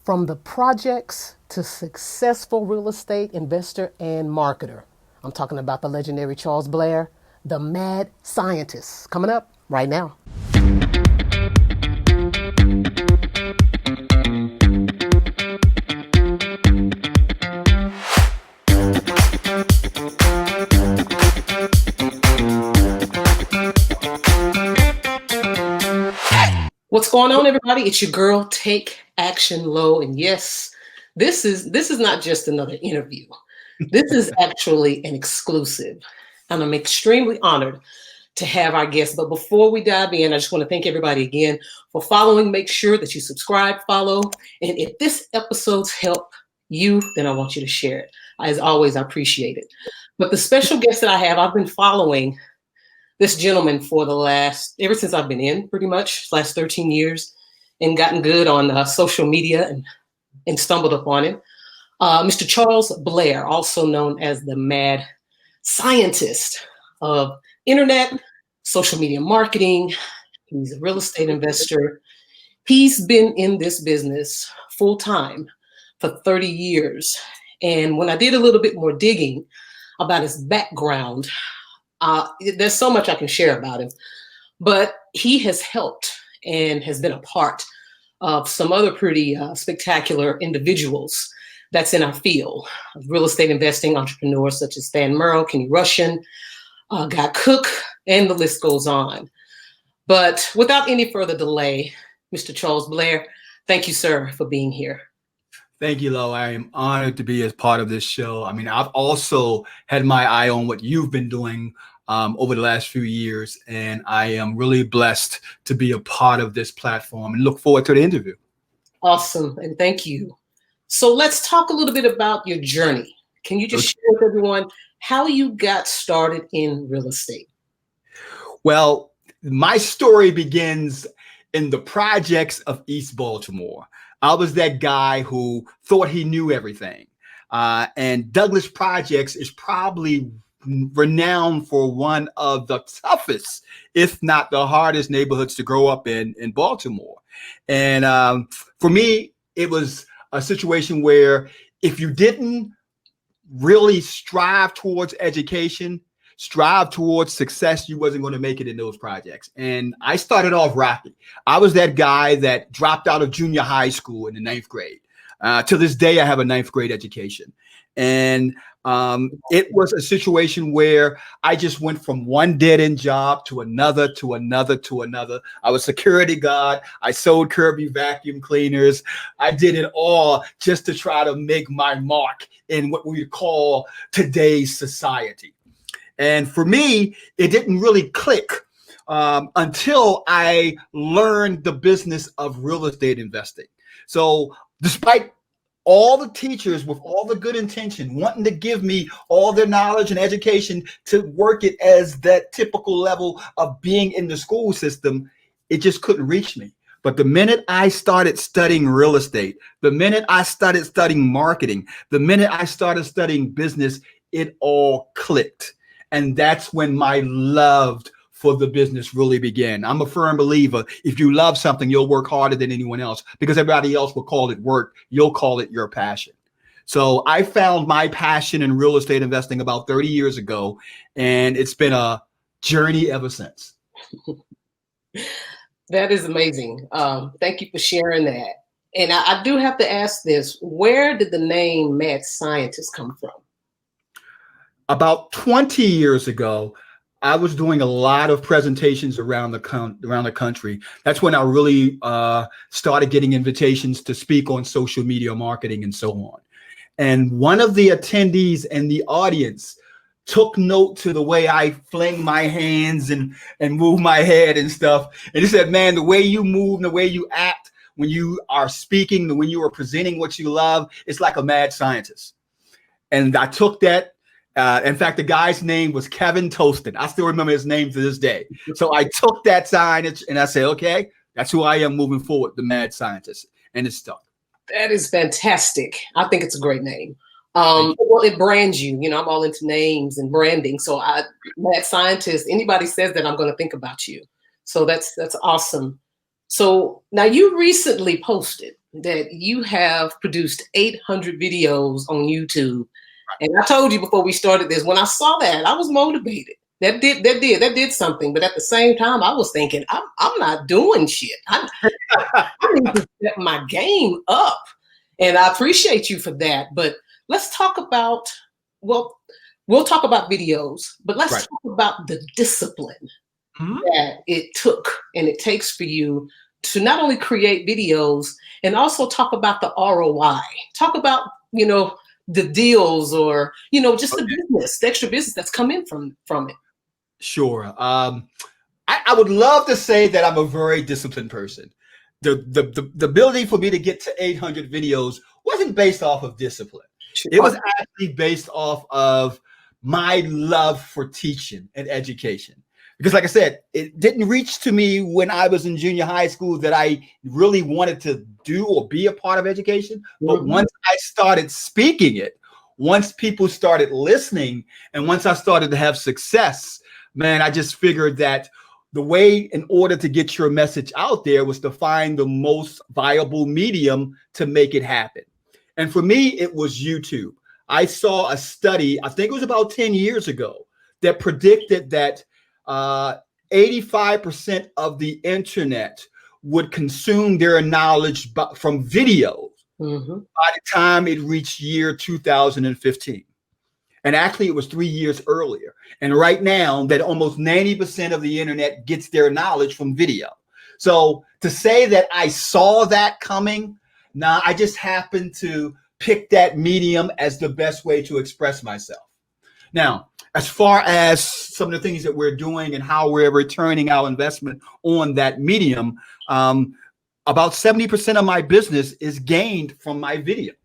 From the projects to successful real estate investor and marketer. I'm talking about the legendary Charles Blair, the mad scientist, coming up right now. What's going on, everybody? It's your girl, Take Action Low. And yes, this is not just another interview. This is actually an exclusive. And I'm extremely honored to have our guest. But before we dive in, I just want to thank everybody again for following. Make sure that you subscribe, follow. And if this episode's help you, then I want you to share it. As always, I appreciate it. But the special guest that I have, I've been following this gentleman for ever since I've been in, pretty much, last 13 years, and gotten good on social media and stumbled upon him. Mr. Charles Blair, also known as the mad scientist of internet, social media marketing. He's a real estate investor. He's been in this business full time for 30 years. And when I did a little bit more digging about his background, there's so much I can share about him, but he has helped and has been a part of some other pretty spectacular individuals that's in our field of real estate investing entrepreneurs such as Than Merill, Kenny Russian, Guy Cook, and the list goes on. But without any further delay, Mr. Charles Blair, thank you, sir, for being here. Thank you, Lo. I am honored to be as part of this show. I mean, I've also had my eye on what you've been doing over the last few years, and I am really blessed to be a part of this platform and look forward to the interview. Awesome, and thank you. So let's talk a little bit about your journey. Can you just share with everyone how you got started in real estate? Well, my story begins in the projects of East Baltimore. I was that guy who thought he knew everything. And Douglas Projects is probably renowned for one of the toughest, if not the hardest neighborhoods to grow up in Baltimore. And for me, it was a situation where if you didn't really strive towards education, strive towards success, you wasn't going to make it in those projects. And I started off rocky. I was that guy that dropped out of junior high school in the 9th grade. To this day, I have a 9th grade education. And it was a situation where I just went from one dead-end job to another, to another, to another. I was security guard. I sold Kirby vacuum cleaners. I did it all just to try to make my mark in what we call today's society. And for me, it didn't really click until I learned the business of real estate investing. So despite all the teachers with all the good intention wanting to give me all their knowledge and education to work it as that typical level of being in the school system, it just couldn't reach me. But the minute I started studying real estate, the minute I started studying marketing, the minute I started studying business, it all clicked. And that's when my love for the business really began. I'm a firm believer. If you love something, you'll work harder than anyone else because everybody else will call it work. You'll call it your passion. So I found my passion in real estate investing about 30 years ago, and it's been a journey ever since. That is amazing. Thank you for sharing that. And I do have to ask this, where did the name Mad Scientist come from? About 20 years ago, I was doing a lot of presentations around the country. That's when I really started getting invitations to speak on social media marketing and so on. And one of the attendees in the audience took note to the way I fling my hands and move my head and stuff. And he said, man, the way you move and the way you act when you are speaking, when you are presenting what you love, it's like a mad scientist. And I took that. In fact, the guy's name was Kevin Toaston. I still remember his name to this day. So I took that signage and I said, okay, that's who I am moving forward, the mad scientist. And it's stuck. That is fantastic. I think it's a great name. Well, it brands you. You know, I'm all into names and branding. So mad scientist, anybody says that, I'm going to think about you. So that's awesome. So now you recently posted that you have produced 800 videos on YouTube. And I told you before we started this, when I saw that, I was motivated. That did something. But at the same time, I was thinking, I'm not doing shit. I need to step my game up. And I appreciate you for that. But let's talk about, well, we'll talk about videos, but let's talk about the discipline that it took and it takes for you to not only create videos and also talk about the ROI. Talk about, the deals or, just the business, the extra business that's come in from it. Sure. I would love to say that I'm a very disciplined person. The ability for me to get to 800 videos wasn't based off of discipline. It was actually based off of my love for teaching and education. Because like I said, it didn't reach to me when I was in junior high school that I really wanted to do or be a part of education. But once I started speaking it, once people started listening, and once I started to have success, man, I just figured that the way in order to get your message out there was to find the most viable medium to make it happen. And for me, it was YouTube. I saw a study, I think it was about 10 years ago, that predicted that 85% of the internet would consume their knowledge from videos by the time it reached year 2015. And actually, it was 3 years earlier. And right now, that almost 90% of the internet gets their knowledge from video. So to say that I saw that coming, I just happened to pick that medium as the best way to express myself. Now, as far as some of the things that we're doing and how we're returning our investment on that medium, about 70% of my business is gained from my videos.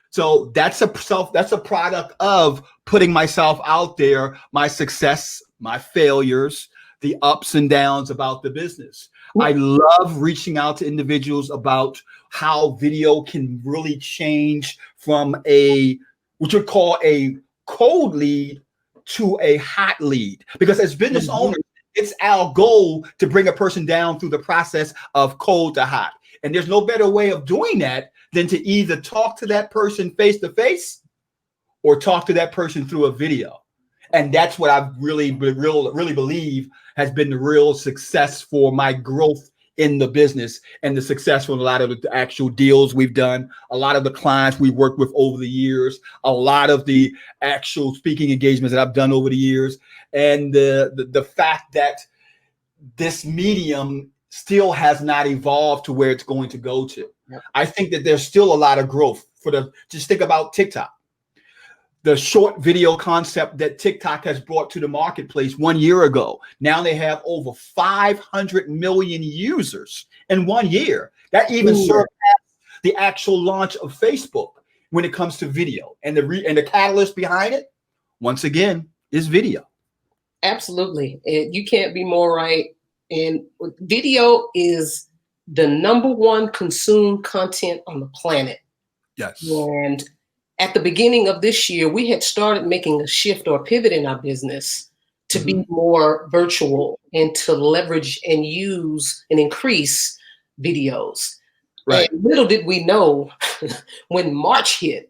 So that's a product of putting myself out there, my success, my failures, the ups and downs about the business. I love reaching out to individuals about how video can really change from what you call a cold lead to a hot lead. Because as business owners, it's our goal to bring a person down through the process of cold to hot. And there's no better way of doing that than to either talk to that person face to face or talk to that person through a video. And that's what I really believe has been the real success for my growth in the business and the success for a lot of the actual deals we've done, a lot of the clients we've worked with over the years, a lot of the actual speaking engagements that I've done over the years, and the fact that this medium still has not evolved to where it's going to go to. Yep. I think that there's still a lot of growth just think about TikTok. The short video concept that TikTok has brought to the marketplace 1 year ago. Now they have over 500 million users in 1 year. That even surpassed the actual launch of Facebook when it comes to video. And the catalyst behind it, once again, is video. Absolutely. And you can't be more right. And video is the #1 consumed content on the planet. Yes. And at the beginning of this year, we had started making a shift or pivot in our business to be more virtual and to leverage and use and increase videos. Right. And little did we know when March hit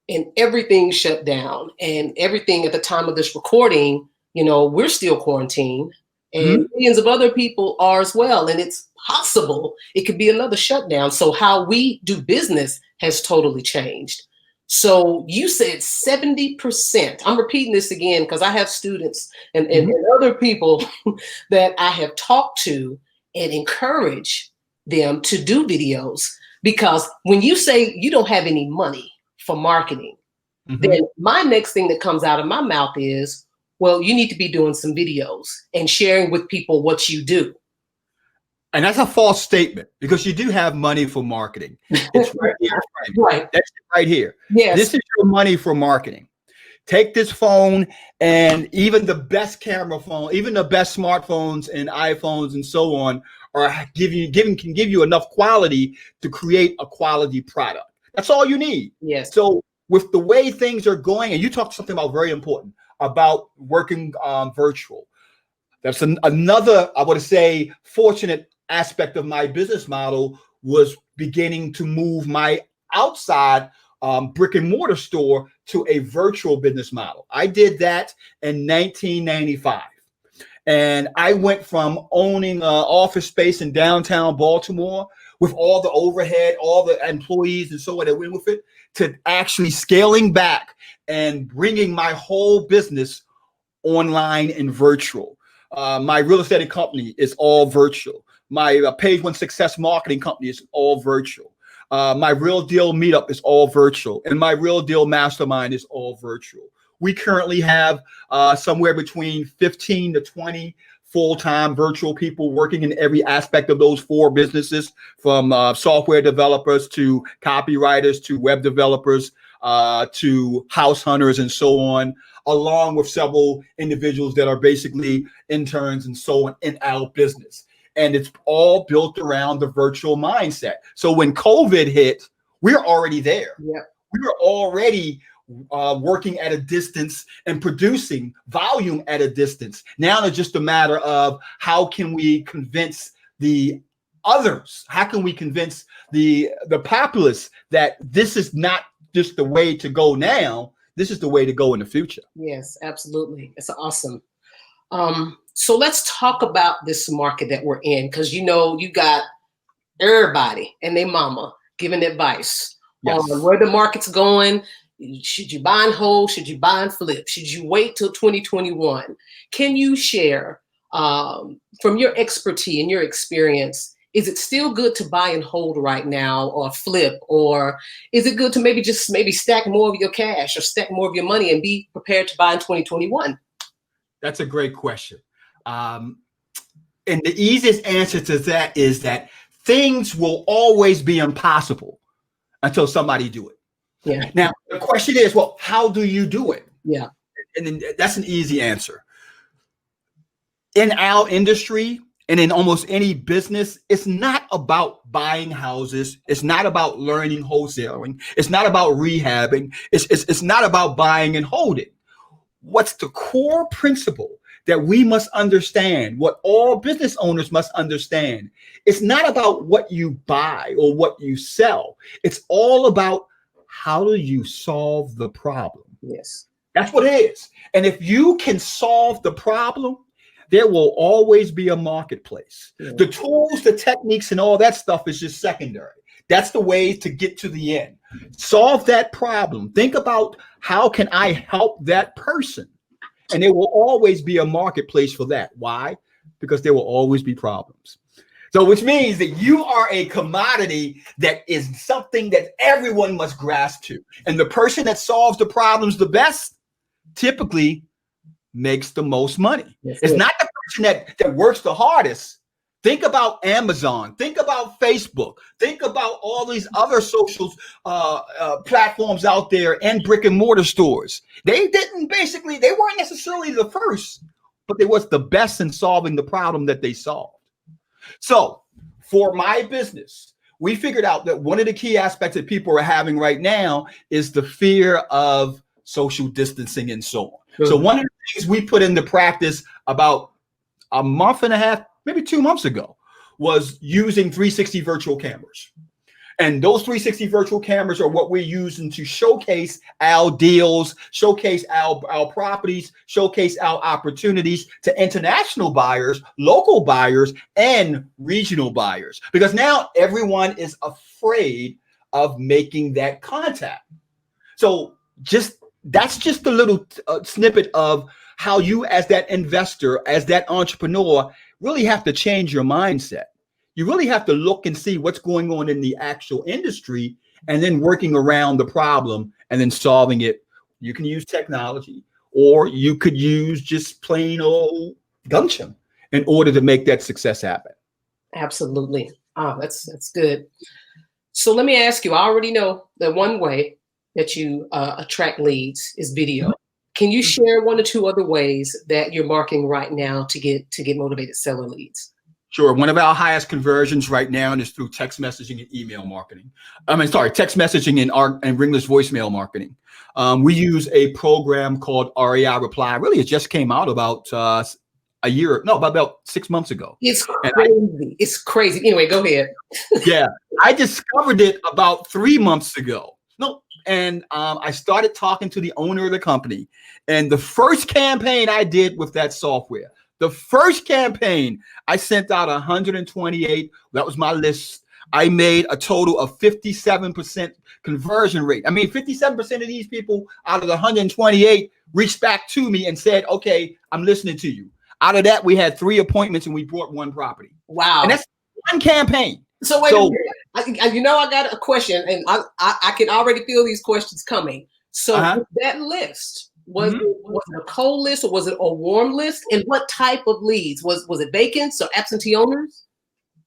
and everything shut down and everything at the time of this recording, we're still quarantined and millions of other people are as well. And it's possible it could be another shutdown. So how we do business has totally changed. So you said 70%. I'm repeating this again because I have students and other people that I have talked to and encourage them to do videos. Because when you say you don't have any money for marketing, then my next thing that comes out of my mouth is, well, you need to be doing some videos and sharing with people what you do. And that's a false statement because you do have money for marketing. It's right here. Right. That's right here. Yes. This is your money for marketing. Take this phone and even the best camera phone, even the best smartphones and iPhones and so on can give you enough quality to create a quality product. That's all you need. Yes. So with the way things are going, and you talked something about very important about working virtual. That's another, I would say, fortunate aspect of my business model was beginning to move my outside brick and mortar store to a virtual business model. I did that in 1995. And I went from owning office space in downtown Baltimore with all the overhead, all the employees and so on that went with it, to actually scaling back and bringing my whole business online and virtual. My real estate company is all virtual. My Page One Success marketing company is all virtual. My Real Deal meetup is all virtual. And my Real Deal mastermind is all virtual. We currently have somewhere between 15 to 20 full-time virtual people working in every aspect of those 4 businesses, from software developers to copywriters to web developers to house hunters and so on, along with several individuals that are basically interns and so on in our business. And it's all built around the virtual mindset. So when COVID hit, we're already there. Yeah. We were already working at a distance and producing volume at a distance. Now it's just a matter of how can we convince the others? How can we convince the populace that this is not just the way to go now? This is the way to go in the future. Yes, absolutely. It's awesome. So let's talk about this market that we're in, because you got everybody and their mama giving advice on where the market's going. Should you buy and hold? Should you buy and flip? Should you wait till 2021? Can you share from your expertise and your experience, is it still good to buy and hold right now, or flip? Or is it good to maybe stack more of your cash or stack more of your money and be prepared to buy in 2021? That's a great question. And the easiest answer to that is that things will always be impossible until somebody do it. Yeah. Now, the question is, well, how do you do it? Yeah. And then that's an easy answer. In our industry and in almost any business, it's not about buying houses. It's not about learning wholesaling. It's not about rehabbing. It's not about buying and holding. What's the core principle that we must understand, what all business owners must understand? It's not about what you buy or what you sell. It's all about, how do you solve the problem? Yes. That's what it is. And if you can solve the problem, there will always be a marketplace. Yeah. The tools, the techniques, and all that stuff is just secondary. That's the way to get to the end. Solve that problem. Think about, how can I help that person? And there will always be a marketplace for that. Why? Because there will always be problems. So which means that you are a commodity that is something that everyone must grasp to. And the person that solves the problems the best typically makes the most money. Yes, it's not the person that works the hardest. Think about Amazon. Think about Facebook. Think about all these other social platforms out there and brick and mortar stores. They weren't necessarily the first, but they was the best in solving the problem that they solved. So for my business, we figured out that one of the key aspects that people are having right now is the fear of social distancing and so on. Mm-hmm. So one of the things we put into practice about a month and a half, maybe 2 months ago, was using 360 virtual cameras. And those 360 virtual cameras are what we're using to showcase our deals, showcase our properties, showcase our opportunities to international buyers, local buyers, and regional buyers. Because now everyone is afraid of making that contact. So that's just a little snippet of how you, as that investor, as that entrepreneur, really have to change your mindset. You really have to look and see what's going on in the actual industry, and then working around the problem and then solving it. You can use technology, or you could use just plain old gumption in order to make that success happen. Absolutely. Oh, that's good. So let me ask you, I already know that one way that you attract leads is video. Can you share 1 or 2 other ways that you're marketing right now to get motivated seller leads? Sure. One of our highest conversions right now is through text messaging and email marketing. Text messaging and ringless voicemail marketing. We use a program called REI Reply. Really, it just came out about about 6 months ago. It's crazy. It's crazy. Anyway, go ahead. Yeah, I discovered it about 3 months ago. No, and I started talking to the owner of the company. And the first campaign I did with that software, the first campaign, I sent out 128. That was my list. I made a total of 57% conversion rate. I mean, 57% of these people out of the 128 reached back to me and said, okay, I'm listening to you. Out of that, we had 3 appointments and we bought 1 property. Wow. And that's one campaign. So wait a minute. I got a question, and I can already feel these questions coming. So that list, was it a cold list or was it a warm list? And what type of leads? Was it vacants or absentee owners?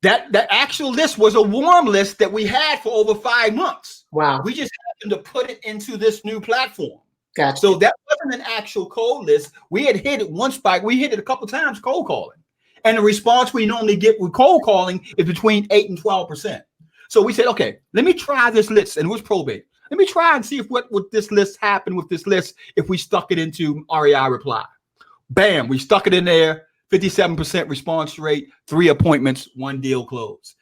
That actual list was a warm list that we had for over 5 months. Wow. We just happened to put it into this new platform. Gotcha. So that wasn't an actual cold list. We had hit it once we hit it a couple times cold calling. And the response we normally get with cold calling is between 8 and 12%. So we said, okay, let me try this list. And it was probate. Let me try and see if what would this list happen with this list if we stuck it into REI Reply. Bam, we stuck it in there, 57% response rate, 3 appointments, 1 deal closed.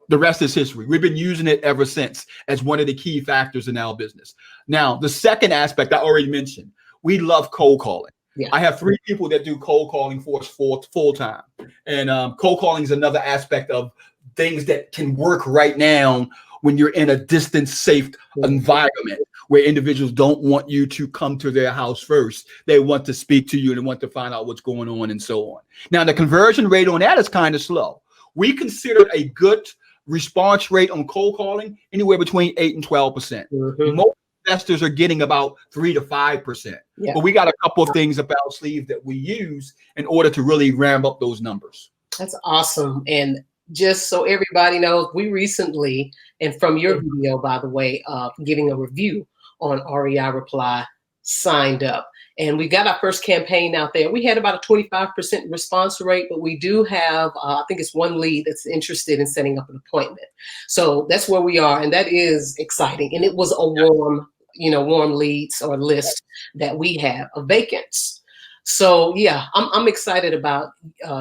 The rest is history. We've been using it ever since as one of the key factors in our business. Now, the second aspect I already mentioned, we love cold calling. Yeah. I have 3 people that do cold calling for us full time. And cold calling is another aspect of things that can work right now when you're in a distance safe environment where individuals don't want you to come to their house first. They want to speak to you and want to find out what's going on and so on. Now, the conversion rate on that is kind of slow. We consider a good response rate on cold calling anywhere between 8 and 12%. Most investors are getting about 3 to 5%. Yeah. But we got a couple of things up our sleeve that we use in order to really ramp up those numbers. That's awesome. And just so everybody knows, we recently, and from your video, by the way, giving a review on REI Reply, signed up. And we got our first campaign out there. We had about a 25% response rate, but we do have, I think it's 1 lead that's interested in setting up an appointment. So that's where we are. And that is exciting. And it was a warm leads or list that we have of vacants. So yeah, I'm excited about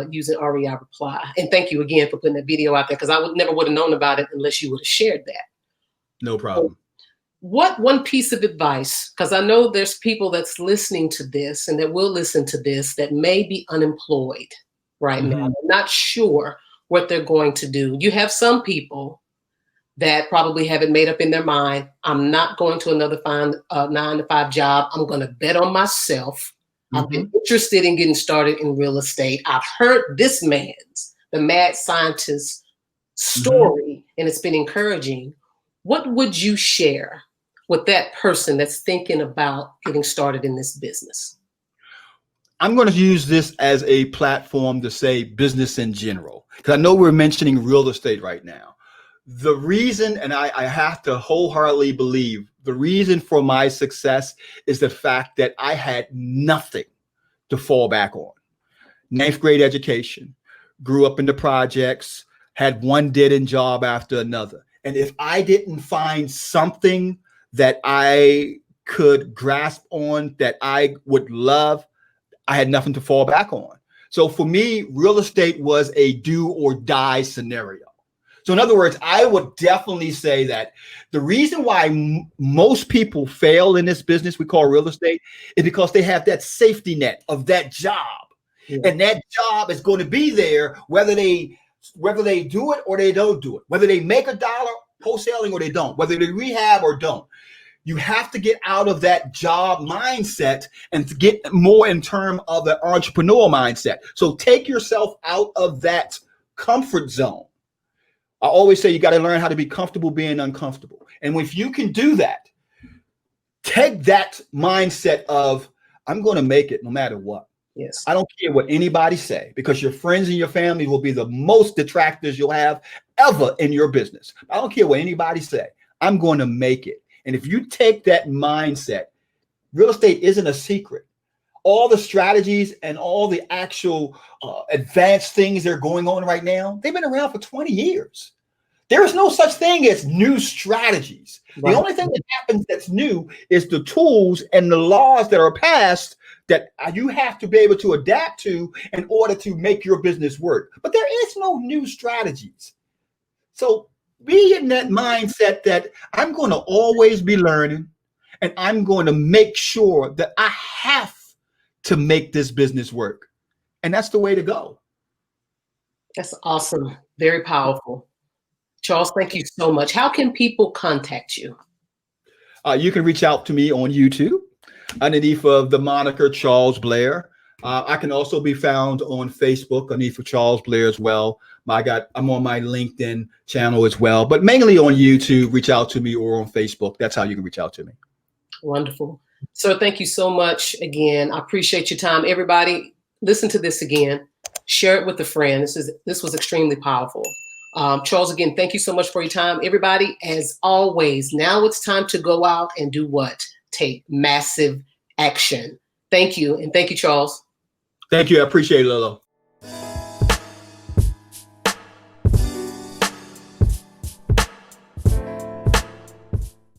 using REI Reply. And thank you again for putting that video out there, because I never would have known about it unless you would have shared that. No problem. So, what one piece of advice, because I know there's people that's listening to this and that will listen to this that may be unemployed right now, not sure what they're going to do. You have some people that probably have it made up in their mind, I'm not going to another 9 to 5 job. I'm going to bet on myself. I've been interested in getting started in real estate. I've heard this the mad scientist story, and it's been encouraging. What would you share with that person that's thinking about getting started in this business? I'm going to use this as a platform to say business in general, because I know we're mentioning real estate right now. The reason, and I have to wholeheartedly believe, the reason for my success is the fact that I had nothing to fall back on. 9th grade education, grew up in the projects, had one dead-end job after another. And if I didn't find something that I could grasp on, that I would love, I had nothing to fall back on. So for me, real estate was a do or die scenario. So in other words, I would definitely say that the reason why most people fail in this business we call real estate is because they have that safety net of that job. Yeah. And that job is going to be there whether they do it or they don't do it, whether they make $1 wholesaling or they don't, whether they rehab or don't. You have to get out of that job mindset and to get more in terms of the entrepreneur mindset. So take yourself out of that comfort zone. I always say you got to learn how to be comfortable being uncomfortable. And if you can do that, take that mindset of, I'm going to make it no matter what. Yes. I don't care what anybody say, because your friends and your family will be the most detractors you'll have ever in your business. I don't care what anybody say. I'm going to make it. And if you take that mindset, real estate isn't a secret. All the strategies and all the actual advanced things that are going on right now, they've been around for 20 years. There is no such thing as new strategies. Right. The only thing that happens that's new is the tools and the laws that are passed that you have to be able to adapt to in order to make your business work. But there is no new strategies. So be in that mindset that I'm going to always be learning, and I'm going to make sure that I have to make this business work. And that's the way to go. That's awesome. Very powerful. Charles, thank you so much. How can people contact you? You can reach out to me on YouTube underneath of the moniker Charles Blair. I can also be found on Facebook underneath of Charles Blair as well. I'm on my LinkedIn channel as well, but mainly on YouTube. Reach out to me, or on Facebook. That's how you can reach out to me. Wonderful. Sir, thank you so much again. I appreciate your time. Everybody, listen to this again. Share it with a friend. This was extremely powerful. Charles, again, thank you so much for your time. Everybody, as always, now it's time to go out and do what? Take massive action. Thank you. And thank you, Charles. Thank you. I appreciate it, Lolo.